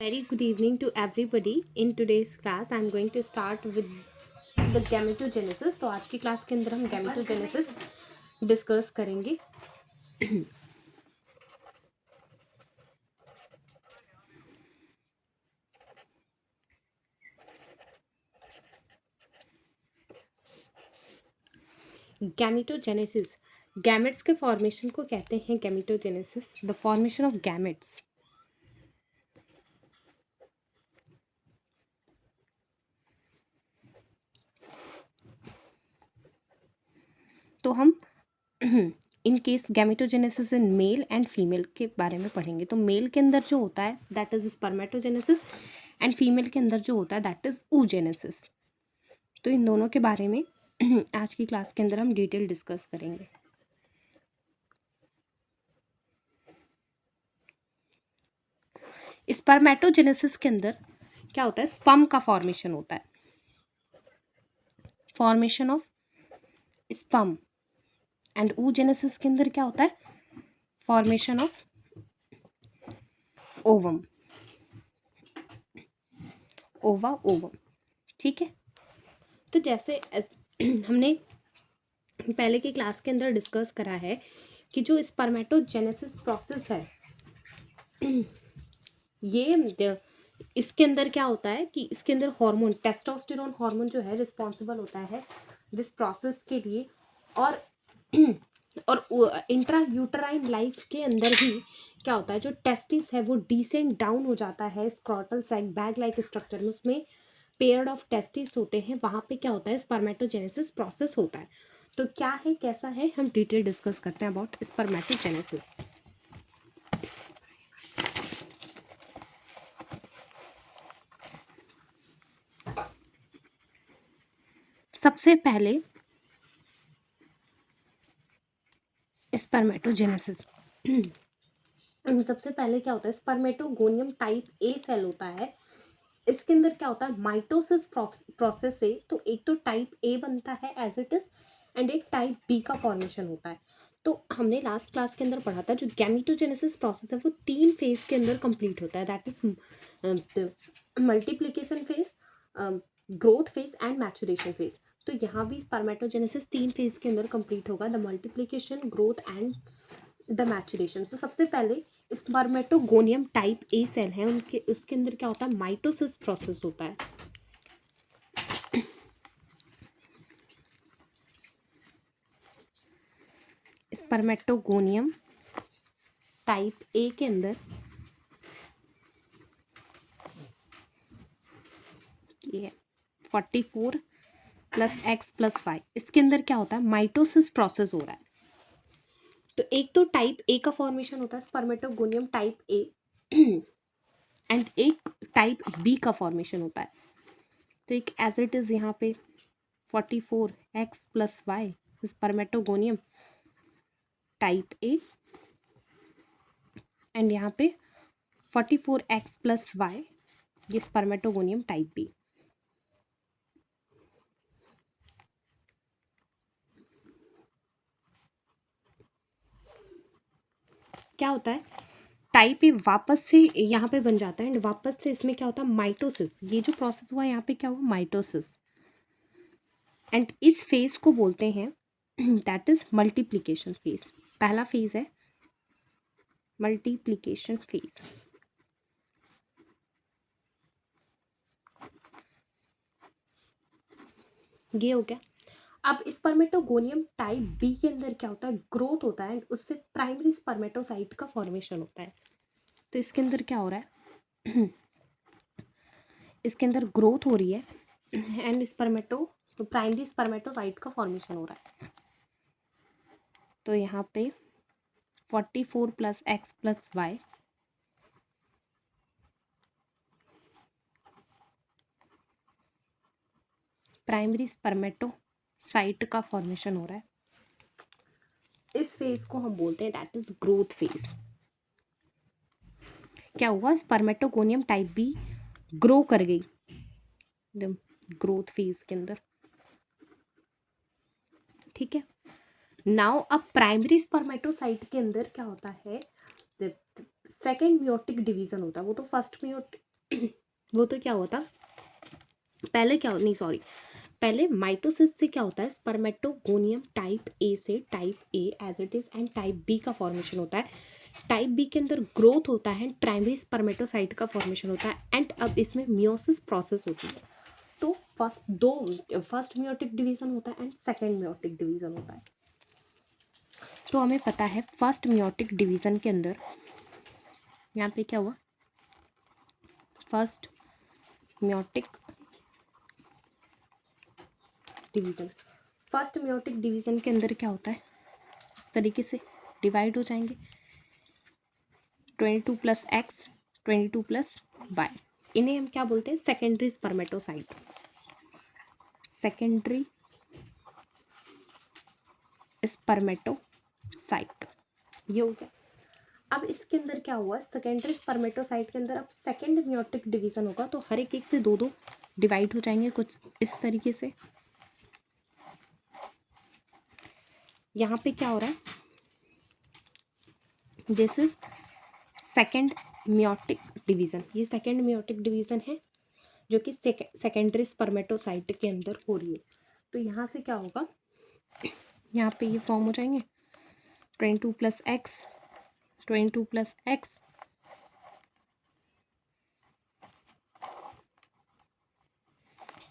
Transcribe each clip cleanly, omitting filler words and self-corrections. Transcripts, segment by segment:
Very good evening to everybody. In today's class, I'm going to start with the gametogenesis. तो आज की class के अंदर हम gametogenesis डिस्कस करेंगे. Gametogenesis, गैमेट्स के फॉर्मेशन को कहते हैं gametogenesis. The formation of gametes. तो हम in case gametogenesis in male and female के बारे में पढ़ेंगे. तो मेल के अंदर जो होता है that is spermatogenesis and female के अंदर जो होता है दैट इज oogenesis. तो इन दोनों के बारे में आज की क्लास के अंदर हम डिटेल डिस्कस करेंगे. स्पर्मेटोजेनेसिस के अंदर क्या होता है, स्पर्म का फॉर्मेशन होता है, formation of sperm. And oogenesis के अंदर क्या होता है, फॉर्मेशन ऑफ ओवम, ओवा ओवम. ठीक है. तो जैसे हमने पहले की क्लास के अंदर डिस्कस करा है कि जो स्पर्मेटोजेनेसिस प्रोसेस है ये इसके अंदर क्या होता है कि इसके अंदर हार्मोन टेस्टोस्टेरोन हार्मोन जो है रिस्पॉन्सिबल होता है दिस प्रोसेस के लिए. और इंट्रा यूटराइन लाइफ के अंदर भी क्या होता है, जो टेस्टिस है वो डिसेंड डाउन हो जाता है scrotal sac bag like structure में. उसमें पेयर्ड ऑफ टेस्टिस होते हैं, वहाँ पे क्या होता है, स्पर्मेटोजेनेसिस प्रोसेस होता है. तो क्या है कैसा है हम डिटेल डिस्कस करते हैं अबाउट स्पर्मेटोजेनेसिस. सबसे पहले स्पर्मेटोजेनेसिस सबसे पहले क्या होता है, स्पर्मेटोगोनियम टाइप ए सेल होता है. इसके अंदर क्या होता है, माइटोसिस प्रोसेस से तो एक तो टाइप ए बनता है एज इट इज एंड एक टाइप बी का फॉर्मेशन होता है. तो हमने लास्ट क्लास के अंदर पढ़ा था जो गैमेटोजेनेसिस प्रोसेस है वो 3 फेज के अंदर कंप्लीट होता है, that is multiplication phase, growth phase and maturation phase. तो यहाँ भी स्पर्मेटोजेनेसिस 3 फेज के अंदर कंप्लीट होगा, the multiplication, growth and the maturation. तो सबसे पहले स्पर्मेटोगोनियम टाइप ए सेल है, उनके उसके अंदर क्या होता है, माइटोसिस प्रोसेस होता है. स्पर्मेटोगोनियम टाइप ए के अंदर ये 44 + x + y, इसके अंदर क्या होता है, माइटोसिस प्रोसेस हो रहा है. तो एक तो टाइप ए का फॉर्मेशन होता है स्पर्मेटोगोनियम टाइप ए एंड एक टाइप बी का फॉर्मेशन होता है. तो एक एज इट इज यहाँ पे 44x + y spermatogonium type A and यहाँ पे 44x + y ये स्पर्मेटोगोनियम टाइप बी. क्या होता है, टाइप ए वापस से यहाँ पे बन जाता है एंड वापस से इसमें क्या होता है, माइटोसिस. ये जो प्रोसेस हुआ यहाँ पे क्या हुआ, माइटोसिस. एंड इस फेज को बोलते हैं दैट इज मल्टीप्लिकेशन फेज. पहला फेज है मल्टीप्लिकेशन फेज. ये हो गया. अब स्पर्मेटोगोनियम टाइप बी के अंदर क्या होता है, ग्रोथ होता है एंड उससे प्राइमरी स्पर्मेटोसाइट का फॉर्मेशन होता है. तो इसके अंदर क्या हो रहा है इसके अंदर ग्रोथ हो रही है एंड प्राइमरी स्पर्मेटोसाइट का फॉर्मेशन हो रहा है. तो यहाँ पे 44 + x + y प्राइमरी स्पर्मेटोसाइट का फॉर्मेशन हो रहा है. इस फेज को हम बोलते हैं दैट इज ग्रोथ फेज. क्या हुआ, स्पर्मेटोगोनियम टाइप बी ग्रो कर गई ग्रोथ फेज के अंदर. ठीक है. नाउ अब प्राइमरी स्पर्मेटोसाइट के अंदर क्या होता है, सेकेंड मियोटिक डिवीजन होता है. वो तो फर्स्ट वो तो क्या हुआ था पहले, क्या नहीं सॉरी, पहले माइटोसिस से क्या होता है, स्पर्मेटोगोनियम टाइप ए से type A as it is and type B का फॉर्मेशन होता है। टाइप बी के अंदर ग्रोथ होता है, प्राइमरी स्पर्मेटोसाइट का फॉर्मेशन होता है, एंड अब इसमें मियोसिस प्रोसेस होती है। तो फर्स्ट मियोटिक डिवीजन होता है एंड सेकेंड मियोटिक डिवीजन होता है। तो हमें पता है फर्स्ट मियोटिक डिवीजन के अंदर यहाँ पे क्या हुआ, first meiotic division, first meiotic division के अंदर क्या होता है, इस तरीके से डिवाइड हो जाएंगे 22 प्लस एक्स 22 प्लस वाई। इन्हें हम क्या बोलते हैं, सेकेंडरी स्पर्मेटोसाइट, सेकेंडरी स्पर्मेटोसाइट, ये हो गया। अब इसके अंदर क्या हुआ, सेकेंडरी स्पर्मेटोसाइट के अंदर अब सेकेंड मियोटिक डिवीजन होगा, तो हर एक से दो दो डिवाइड हो जाएंगे कुछ इस तरीके से। यहाँ पे क्या हो रहा है, this is second meiotic division, ये सेकेंड मियोटिक डिवीजन है जो कि सेकेंडरी स्पर्मेटोसाइट के अंदर हो रही है। तो यहाँ से क्या होगा, यहाँ पे ये फॉर्म हो जाएंगे 22 प्लस एक्स 22 प्लस एक्स,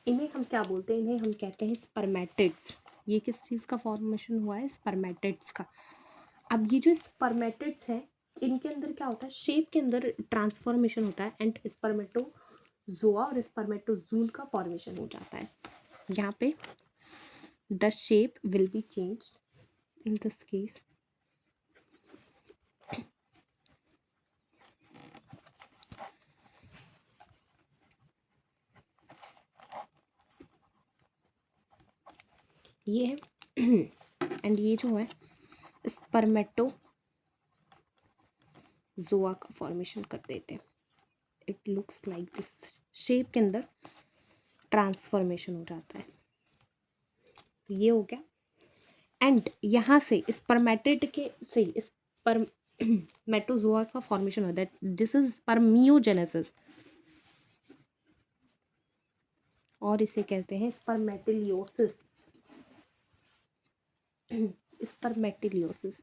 इन्हें हम क्या बोलते हैं, इन्हें हम कहते हैं स्पर्मेटिड्स। ये किस चीज़ का फॉर्मेशन हुआ है, स्पर्मेटिड्स का। अब ये जो स्पर्मेटिड्स हैं इनके अंदर क्या होता है, शेप के अंदर ट्रांसफॉर्मेशन होता है एंड स्पर्मेटोजोआ और स्पर्मेटोजूल का फॉर्मेशन हो जाता है। यहाँ पे the shape will be change in this case, ये है एंड ये जो है स्पर्मेटोजोआ का फॉर्मेशन कर देते हैं। It looks like this, shape के अंदर ट्रांसफॉर्मेशन हो जाता है। तो ये हो गया, एंड यहाँ से स्पर्मेटिड के से स्पर्मेटोजोआ का फॉर्मेशन होता है, दिस इज स्पर्मियोजेनेसिस, और इसे कहते हैं स्पर्मेटिलियोसिस, स्पर्मेटिलियोसिस।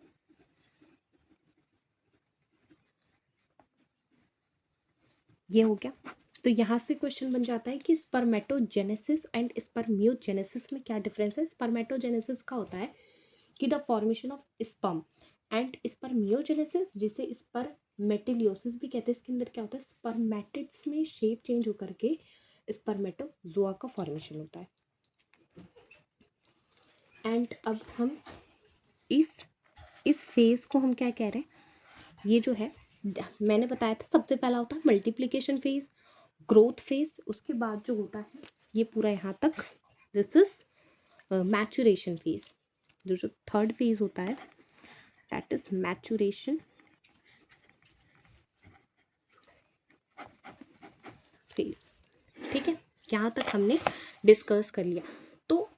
ये हो गया। तो यहाँ से क्वेश्चन बन जाता है कि स्पर्मेटोजेनेसिस एंड स्पर्मियोजेनेसिस में क्या डिफरेंस है। स्पर्मेटोजेनेसिस का होता है कि the formation of sperm, and spermiogenesis जिसे स्पर्मेटिलियोसिस भी कहते हैं, इसके अंदर क्या होता है, स्पर्मेटिड्स में शेप चेंज होकर के स्पर्मेटोजोआ का फॉर्मेशन होता है। एंड अब हम इस फेज को हम क्या कह रहे हैं, ये जो है मैंने बताया था सबसे पहला होता है मल्टीप्लिकेशन फेज, ग्रोथ फेज, उसके बाद जो होता है ये पूरा यहाँ तक, दिस इज मैचुरेशन फेज। जो थर्ड फेज होता है दैट इज मैचुरेशन फेज। ठीक है, यहाँ तक हमने डिस्कस कर लिया। तो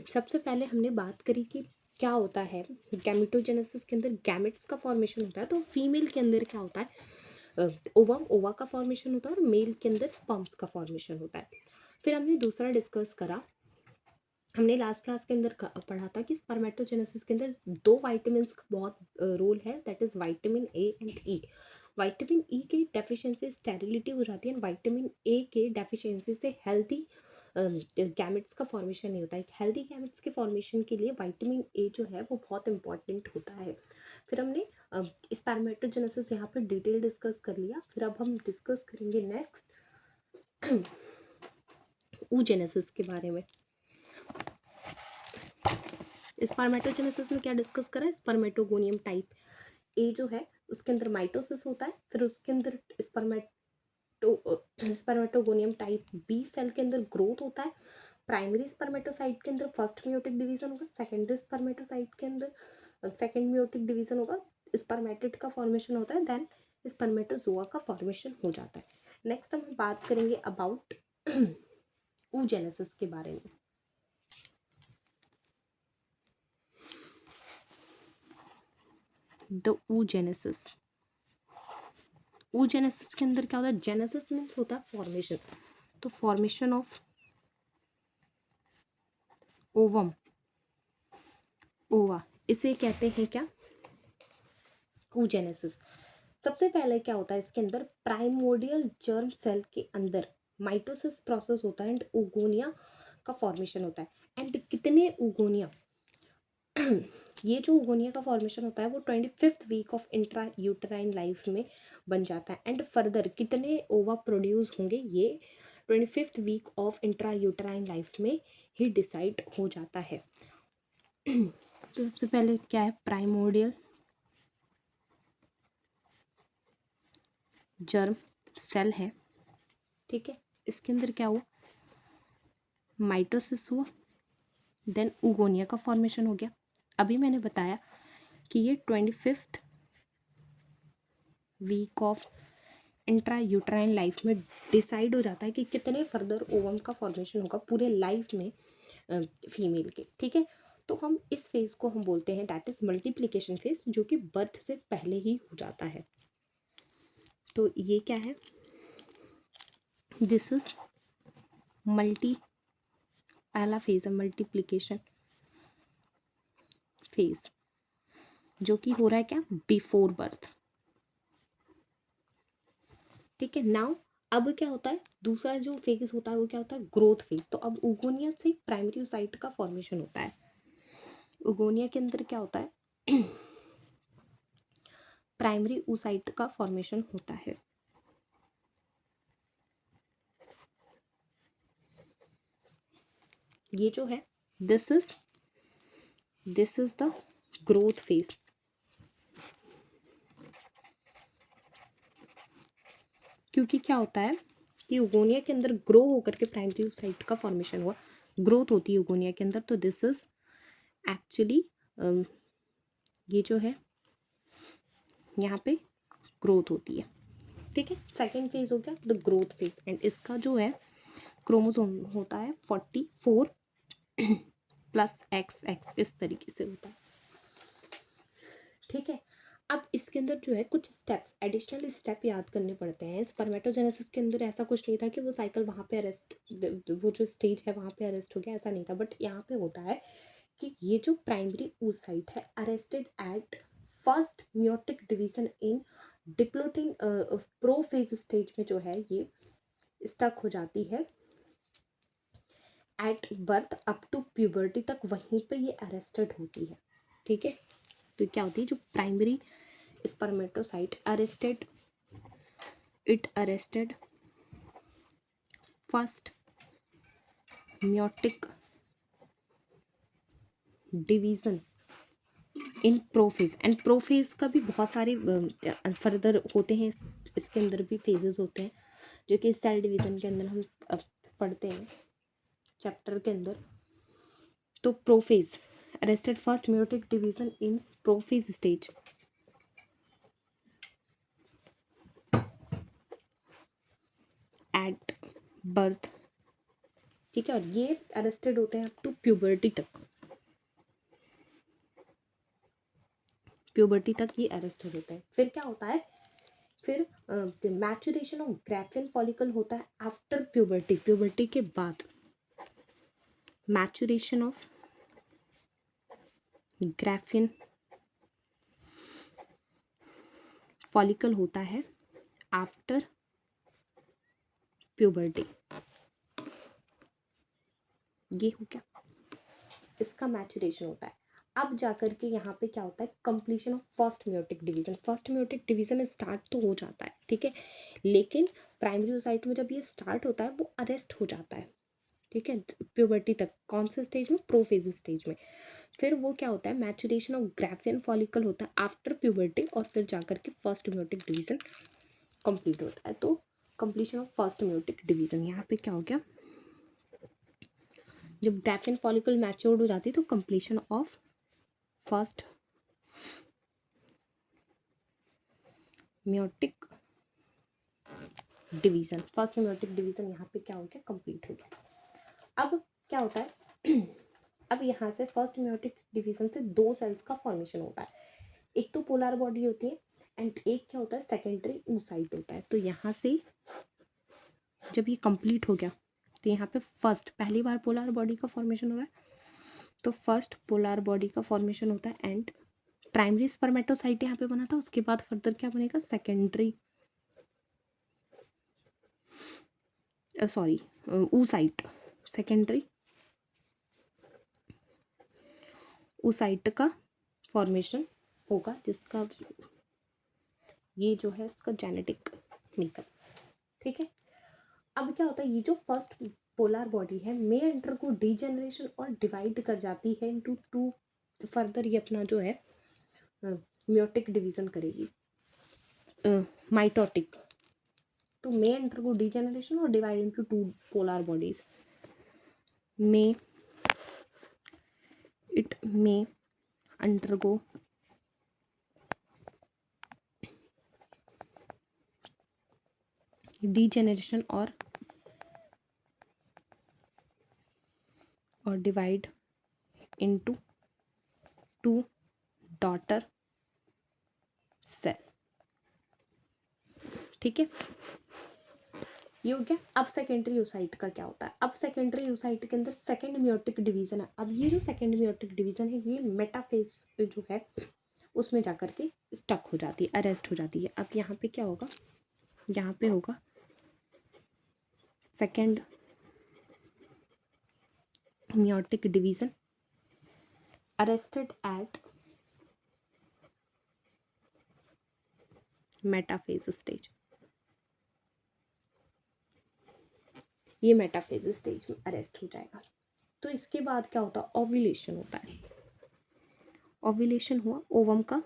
सबसे पहले हमने बात करी कि क्या होता है गैमेटोजेनेसिस के अंदर गैमेट्स का फॉर्मेशन होता है, तो फीमेल के अंदर क्या होता है, ओवा का फॉर्मेशन होता है, और मेल के अंदर स्पर्म्स का फॉर्मेशन होता है। फिर हमने दूसरा डिस्कस करा, हमने लास्ट क्लास के अंदर पढ़ा था कि स्पर्मेटोजेनेसिस के अंदर दो वाइटामिन्स का बहुत रोल है, that is vitamin A and E. Vitamin E के डेफिशिएंसी स्टेरिलिटी हो जाती है, एंड विटामिन ए के डेफिशिएंसी से हेल्दी गैमेट्स का फॉर्मेशन नहीं होता है। हेल्दी गैमेट्स के फॉर्मेशन के लिए विटामिन ए जो है वो बहुत इंपॉर्टेंट होता है। फिर हमने स्पर्मेटोजेनेसिस यहाँ पे डिटेल डिस्कस कर लिया। फिर अब हम डिस्कस करेंगे नेक्स्ट oogenesis के बारे में। स्पर्मेटोजेनेसिस में क्या डिस्कस करा है, स्पर्मेटोगोनियम टाइप ए जो है उसके अंदर माइटोसिस होता है, फिर उसके अंदर स्पर्मेटोगोनियम टाइप बी सेल के अंदर ग्रोथ होता है। प्राइमरी स्पर्मेटोसाइट के अंदर फर्स्ट मियोटिक डिवीजन होगा, सेकेंडरी स्पर्मेटोसाइट के अंदर सेकेंड मियोटिक डिवीजन होगा, स्पर्मेटिड का फॉर्मेशन होता है, देन स्पर्मेटोजोआ का फॉर्मेशन हो जाता है। नेक्स्ट हम बात करेंगे अबाउट oogenesis के बारे में। The oogenesis, oogenesis के अंदर क्या होता है, जेनेसिस मीन्स होता है फॉर्मेशन, तो फॉर्मेशन ऑफ ओवम, ओवा, इसे कहते हैं क्या, oogenesis। सबसे पहले क्या होता है इसके अंदर, प्राइमोर्डियल जर्म सेल के अंदर माइटोसिस प्रोसेस होता है एंड ओगोनिया का फॉर्मेशन होता है। एंड कितने ओगोनिया ये जो ओगोनिया का फॉर्मेशन होता है वो 25th week of intra uterine life में बन जाता है। एंड फर्दर कितने ओवा प्रोड्यूस होंगे ये 25th week of intra uterine life में ही डिसाइड हो जाता है। तो सबसे पहले क्या है, प्राइमोर्डियल जर्म सेल है, ठीक है, इसके अंदर क्या हुआ, माइटोसिस हुआ, देन उगोनिया का फॉर्मेशन हो गया। अभी मैंने बताया कि ये 25th week of intra uterine life में डिसाइड हो जाता है कि कितने फर्दर ओवम का फॉर्मेशन होगा पूरे लाइफ में फीमेल के, ठीक है। तो हम इस फेज को हम बोलते हैं दैट इज मल्टीप्लिकेशन फेज, जो कि बर्थ से पहले ही हो जाता है। तो ये क्या है, दिस इज पहला फेज है मल्टीप्लिकेशन फेज, जो कि हो रहा है क्या, बिफोर बर्थ, ठीक है। नाउ अब क्या होता है, दूसरा जो फेज होता है वो क्या होता है, ग्रोथ फेज। तो अब उगोनिया से प्राइमरी ओसाइट का फॉर्मेशन होता है। उगोनिया के अंदर क्या होता है, प्राइमरी ओसाइट का फॉर्मेशन होता है। ये जो है this is the growth phase. क्योंकि क्या होता है कि उगोनिया के अंदर ग्रो होकर के प्राइमरी ओसाइट का फॉर्मेशन हुआ, ग्रोथ होती है उगोनिया के अंदर, तो दिस इज एक्चुअली ये जो है यहाँ पे ग्रोथ होती है, ठीक है। सेकेंड फेज हो गया द ग्रोथ फेज, एंड इसका जो है क्रोमोसोम होता है 44 प्लस XX, इस तरीके से होता है, ठीक है। अब इसके अंदर जो है कुछ स्टेप्स, एडिशनल स्टेप याद करने पड़ते हैं। स्पर्मेटोजेनेसिस के अंदर ऐसा कुछ नहीं था कि वो साइकिल वहाँ पे अरेस्ट, वो जो स्टेज है वहाँ पे अरेस्ट हो गया, ऐसा नहीं था। बट यहाँ पे होता है कि ये जो प्राइमरी oocyte है arrested at first meiotic division in diplotene prophase stage में जो है ये स्टक हो जाती है at birth up to puberty तक, वहीं पे ये अरेस्टेड होती है, ठीक है। तो क्या होती है, जो primary spermatocyte arrested first meiotic division in prophase, and prophase का भी बहुत सारे फर्दर होते हैं, इसके अंदर भी फेजेस होते हैं जो कि सेल डिवीजन के अंदर हम पढ़ते हैं चैप्टर के अंदर। तो prophase arrested first meiotic division in prophase stage, at birth, ठीक है। और ये अरेस्टेड होते हैं अप टू प्यूबर्टी तक, प्यूबर्टी तक ये अरेस्टेड होता है। फिर क्या होता है, फिर मैचुरेशन ऑफ ग्राफिन फॉलिकल होता है आफ्टर प्यूबर्टी, प्यूबर्टी के बाद मैचुरेशन ऑफ ग्राफिन फॉलिकल होता है आफ्टर प्यूबर्टी। ये हो गया, इसका मैचुरेशन होता है। अब जाकर के यहाँ पे क्या होता है, completion of first meiotic division. First meiotic division start तो हो जाता है, ठीक है, लेकिन प्राइमरी oocyte में जब ये स्टार्ट होता है वो अरेस्ट हो जाता है, ठीक है, प्यूबर्टी तक। कौन से स्टेज में, प्रोफेज स्टेज में। फिर वो क्या होता है, मैचुरेशन ऑफ ग्राफिन फॉलिकल होता है आफ्टर प्यूबर्टी, और फिर जाकर के फर्स्ट मियोटिक डिवीजन कंप्लीट होता है। तो completion of first meiotic division, यहाँ पे क्या हो गया, जब ग्राफिन फॉलिकल मैच्योर्ड हो जाती है तो completion of first meiotic division, first meiotic division यहाँ पे क्या हो गया, कंप्लीट हो गया। अब क्या होता है अब यहाँ से फर्स्ट मियोटिक डिवीजन से दो सेल्स का फॉर्मेशन होता है। एक तो पोलर बॉडी होती है एंड एक क्या होता है सेकेंडरी oocyte होता है। तो यहाँ से जब ये कंप्लीट हो गया तो यहाँ पे फर्स्ट पहली बार पोलर बॉडी का फॉर्मेशन हो रहा है, तो फर्स्ट पोलर बॉडी का फॉर्मेशन होता है एंड प्राइमरी स्पर्मेटोसाइट यहाँ पे बना था, उसके बाद फर्दर क्या बनेगा सेकेंडरी oocyte, सेकेंडरी oocyte का फॉर्मेशन होगा, जिसका ये जो है इसका जेनेटिक मेकअप। ठीक है, अब क्या होता है ये जो फर्स्ट पोलर बॉडी है मे अंडरगो डीजेनरेशन और डिवाइड कर जाती है इनटू टू, फर्दर ये अपना जो है म्योटिक डिवीजन करेगी, माइटोटिक। तो मे अंडरगो डीजेनरेशन और divide into two polar bodies, may it may undergo degeneration और divide into two daughter cell. ठीक है, ये हो गया। अब सेकेंडरी oocyte का क्या होता है, अब सेकेंडरी oocyte के अंदर सेकेंड म्योटिक डिवीजन है। अब ये जो सेकेंड म्योटिक डिवीजन है ये मेटाफेज जो है उसमें जाकर के स्टक हो जाती है, अरेस्ट हो जाती है। अब यहाँ पे क्या होगा, यहाँ पे होगा second meiotic division arrested at metaphase stage. ये मेटाफेज स्टेज में अरेस्ट हो जाएगा। तो इसके बाद क्या होता है, ओव्यूलेशन होता है। ओव्यूलेशन हुआ, ओवम का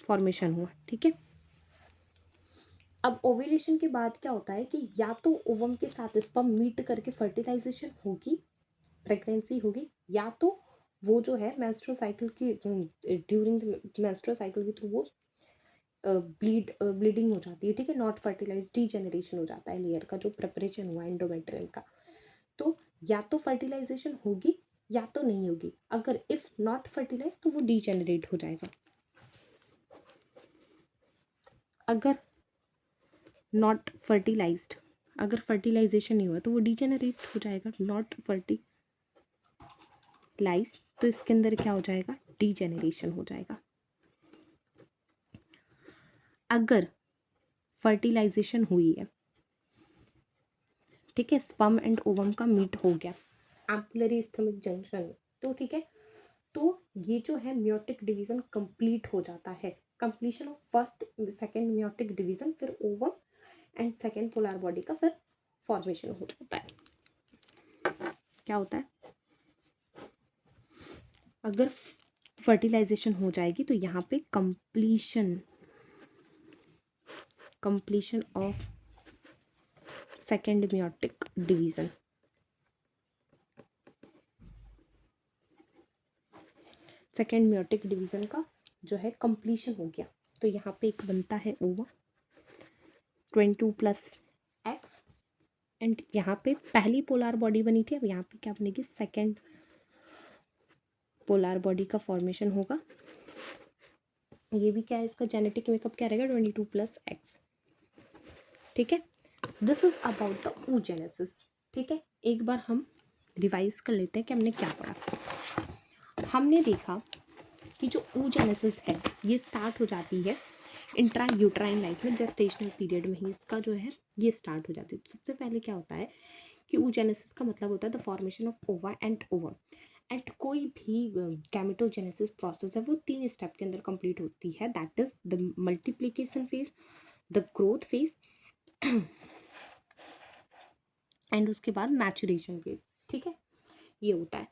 फॉर्मेशन हुआ। ठीक है, अब ओव्यूलेशन के बाद क्या होता है कि या तो ओवम के साथ स्पर्म मीट करके फर्टिलाइजेशन होगी, प्रेगनेंसी होगी, या तो वो जो है मेंस्ट्रुअल साइकिल की ड्यूरिंग मेंस्ट्रुअल साइकिल के थ्रू वो ब्लीडिंग हो जाती है। ठीक है, नॉट फर्टिलाइज, डीजेनरेशन हो जाता है लेयर का जो प्रिपरेशन हुआ एंडोमेट्रियम का। तो या तो फर्टिलाइजेशन होगी या तो नहीं होगी। अगर इफ नॉट फर्टिलाइज तो वो डीजेनरेट हो जाएगा। अगर नॉट फर्टिलाइज्ड, अगर फर्टिलाइजेशन नहीं हुआ तो वो डीजेनरेट हो जाएगा। नॉट फर्टिलाइज तो इसके अंदर क्या हो जाएगा, डीजेनरेशन हो जाएगा। अगर फर्टिलाइजेशन हुई है, ठीक है, स्पर्म एंड ओवम का मीट हो गया एम्पुलरी स्थमिक जंक्शन, तो ठीक है, तो ये जो है म्योटिक डिवीजन कंप्लीट हो जाता है। Completion of first second meiotic division, फिर ovum and second polar body का फिर फॉर्मेशन हो जाता है। क्या होता है, अगर फर्टिलाइजेशन हो जाएगी तो यहाँ पे completion of second meiotic division, second meiotic division का जो है कंप्लीशन हो गया। तो यहाँ पे एक बनता है ओवा 22 + X एंड यहाँ पे पहली पोलर बॉडी बनी थी, अब यहाँ पे क्या बनेगी, सेकेंड पोलर बॉडी का फॉर्मेशन होगा। ये भी क्या है, इसका जेनेटिक मेकअप क्या रहेगा, 22 + X। ठीक है, this is about the oogenesis। ठीक है, एक बार हम रिवाइज कर लेते हैं कि हमने क्या पढ़ा। हमने देखा कि जो oogenesis है ये स्टार्ट हो जाती है इंट्रा यूट्राइन लाइफ में, जेस्टेशनल पीरियड में ही इसका जो है ये स्टार्ट हो जाती है। तो सबसे पहले क्या होता है कि oogenesis का मतलब होता है द फॉर्मेशन ऑफ ओवा एंड ओवम। एंड कोई भी गैमेटोजेनेसिस प्रोसेस है वो 3 स्टेप के अंदर कंप्लीट होती है, that is the multiplication phase, the growth phase and उसके बाद मैचुरेशन फेज। ठीक है, ये होता है।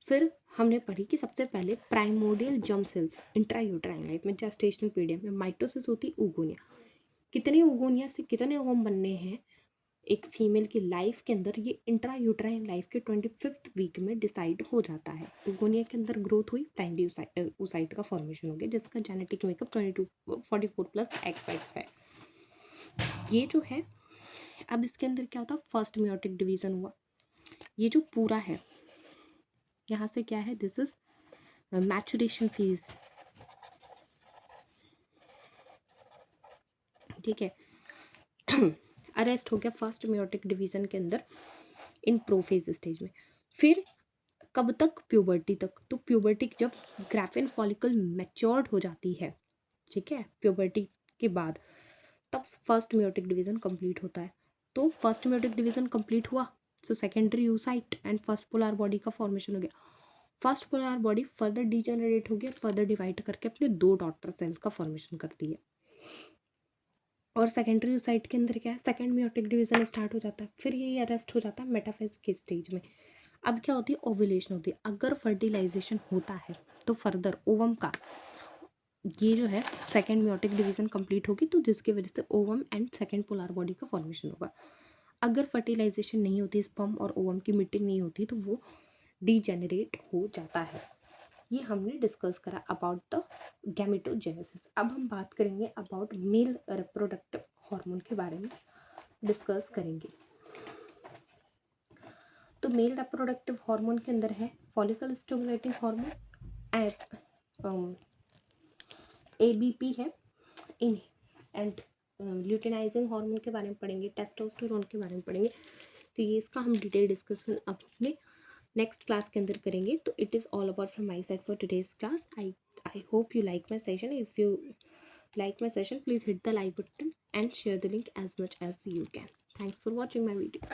फिर हमने पढ़ी कि सबसे पहले primordial germ cells intrauterine life में जेस्टेशनल पीरियड में माइटोसिस होती है, ओगोनिया। कितने ओगोनिया से कितने ओवम बनने हैं एक फीमेल की लाइफ के अंदर, ये इंट्रायूट्राइन लाइफ के 25th वीक में डिसाइड हो जाता है। ओगोनिया के अंदर ग्रोथ हुई, प्राइमरी oocyte का फॉर्मेशन हो गया, जिसका जेनेटिक मेकअप 44 + XX है। ये जो है, अब इसके अंदर क्या होता है, फर्स्ट म्योटिक डिवीजन हुआ। ये जो पूरा है यहाँ से क्या है, दिस इज मैचुरेशन फेज। ठीक है। अरेस्ट हो गया फर्स्ट मियोटिक डिवीजन के अंदर इन प्रोफेज स्टेज में। फिर कब तक? प्यूबर्टी तक। तो प्यूबर्टी जब ग्राफिन फॉलिकल मैच्योर्ड हो जाती है, ठीक है, प्यूबर्टी के बाद, तब फर्स्ट मियोटिक डिवीजन कंप्लीट होता है। तो फर्स्ट मियोटिक डिवीजन कंप्लीट हुआ, तो secondary oocyte and first polar body का फॉर्मेशन हो गया। First polar body further degenerate हो गया, फर्दर डिवाइड करके अपने दो डॉटर सेल का फॉर्मेशन करती है। और सेकेंडरी यूसाइट के अंदर क्या है? सेकेंड मियोटिक डिवीजन स्टार्ट हो जाता है। फिर ये अरेस्ट हो जाता है मेटाफेज के स्टेज में। अब क्या होती है? ओव्यूलेशन होती है। अगर फर्टिलाइजेशन होता है तो फर्दर ओवम का ये जो है सेकेंड मियोटिक डिवीजन कंप्लीट होगी, तो जिसकी वजह से ovum and second polar body का फॉर्मेशन होगा। अगर फर्टिलाइजेशन नहीं होती, स्पर्म और ओवम की मीटिंग नहीं होती, तो वो डीजेनरेट हो जाता है। ये हमने डिस्कस करा अबाउट द गैमेटोजेनेसिस। अब हम बात करेंगे अबाउट मेल रिप्रोडक्टिव हार्मोन के बारे में डिस्कस करेंगे। तो मेल रिप्रोडक्टिव हार्मोन के अंदर है follicle stimulating hormone and ABP है इन एंड ल्यूटिनाइजिंग हार्मोन के बारे में पढ़ेंगे, टेस्टोस्टेरोन के बारे में पढ़ेंगे। तो ये इसका हम डिटेल डिस्कशन अपने नेक्स्ट क्लास के अंदर करेंगे। तो it is all about from my side for today's class. I hope you like my session. If you like my session, please hit the like button and share the link as much as you can. Thanks for watching my video.